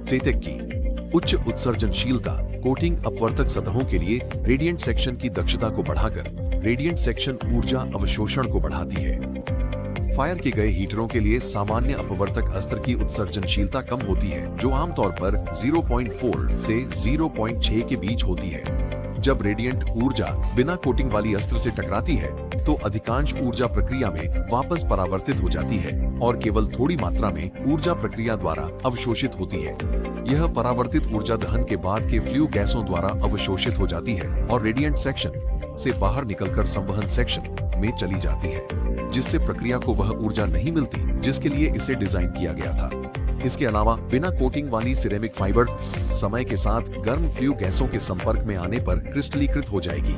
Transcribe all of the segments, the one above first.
सेटेक की उच्च उत्सर्जनशीलता कोटिंग अपवर्तक सतहों के लिए रेडिएंट सेक्शन की दक्षता को बढ़ाकर रेडिएंट सेक्शन ऊर्जा अवशोषण को बढ़ाती है। फायर के गए हीटरों के लिए सामान्य अपवर्तक अस्त्र की उत्सर्जनशीलता कम होती है, जो आमतौर पर 0.4 से 0.6 के बीच होती है। जब रेडिएंट ऊर्जा बिना कोटिंग वाली अस्त्र से टकराती है तो अधिकांश ऊर्जा प्रक्रिया में वापस परावर्तित हो जाती है और केवल थोड़ी मात्रा में ऊर्जा प्रक्रिया द्वारा अवशोषित होती है। यह परावर्तित ऊर्जा दहन के बाद के फ्लू गैसों द्वारा अवशोषित हो जाती है और रेडिएंट सेक्शन से बाहर निकलकर संवहन सेक्शन में चली जाती है, जिससे प्रक्रिया को वह ऊर्जा नहीं मिलती जिसके लिए इसे डिजाइन किया गया था। इसके अलावा बिना कोटिंग वाली सिरेमिक फाइबर समय के साथ गर्म फ्लू गैसों के संपर्क में आने पर क्रिस्टलीकृत हो जाएगी।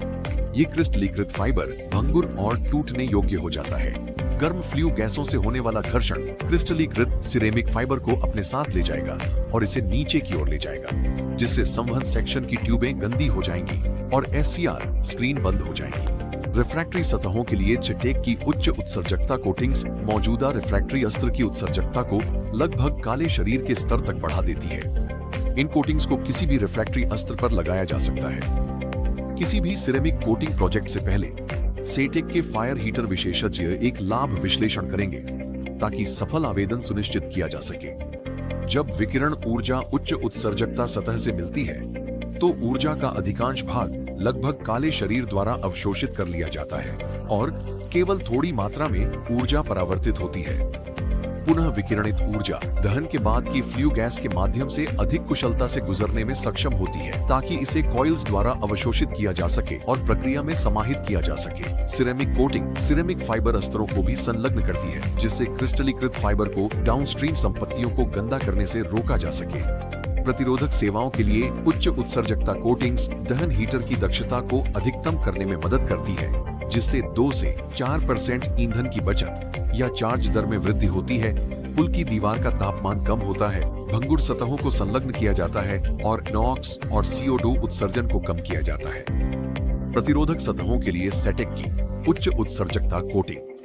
ये क्रिस्टलीकृत फाइबर भंगुर और टूटने योग्य हो जाता है। गर्म फ्लू गैसों से होने वाला घर्षण क्रिस्टलीकृत सिरेमिक फाइबर को अपने साथ ले जाएगा और इसे नीचे की ओर ले जाएगा, जिससे संवहन सेक्शन की ट्यूबें गंदी हो जाएंगी और SCR स्क्रीन बंद हो जाएंगी। रिफ्रैक्टरी सतहों के लिए सेटेक की उच्च उत्सर्जकता कोटिंग्स मौजूदा रिफ्रैक्टरी अस्त्र की उत्सर्जकता को लगभग काले शरीर के स्तर तक बढ़ा देती है। इन कोटिंग्स को किसी भी रिफ्रैक्टरी अस्त्र पर लगाया जा सकता है। किसी भी सिरेमिक कोटिंग प्रोजेक्ट से पहले सेटेक के फायर हीटर विशेषज्ञ एक लाभ विश्लेषण करेंगे ताकि सफल आवेदन सुनिश्चित किया जा सके। जब विकिरण ऊर्जा उच्च उत्सर्जकता सतह से मिलती है तो ऊर्जा का अधिकांश भाग लगभग काले शरीर द्वारा अवशोषित कर लिया जाता है और केवल थोड़ी मात्रा में ऊर्जा परावर्तित होती है। पुनः विकिरणित ऊर्जा दहन के बाद की फ्लू गैस के माध्यम से अधिक कुशलता से गुजरने में सक्षम होती है ताकि इसे कॉइल्स द्वारा अवशोषित किया जा सके और प्रक्रिया में समाहित किया जा सके। सिरेमिक कोटिंग सिरेमिक फाइबर अस्त्रों को भी संलग्न करती है, जिससे क्रिस्टलीकृत फाइबर को डाउनस्ट्रीम संपत्तियों को गंदा करने से रोका जा सके। प्रतिरोधक सेवाओं के लिए उच्च उत्सर्जकता कोटिंग्स दहन हीटर की दक्षता को अधिकतम करने में मदद करती है, जिससे 2 से 4% ईंधन की बचत या चार्ज दर में वृद्धि होती है। पुल की दीवार का तापमान कम होता है, भंगुर सतहों को संलग्न किया जाता है और नॉक्स और CO2 उत्सर्जन को कम किया जाता है। प्रतिरोधक सतहों के लिए सेटेक की उच्च उत्सर्जकता कोटिंग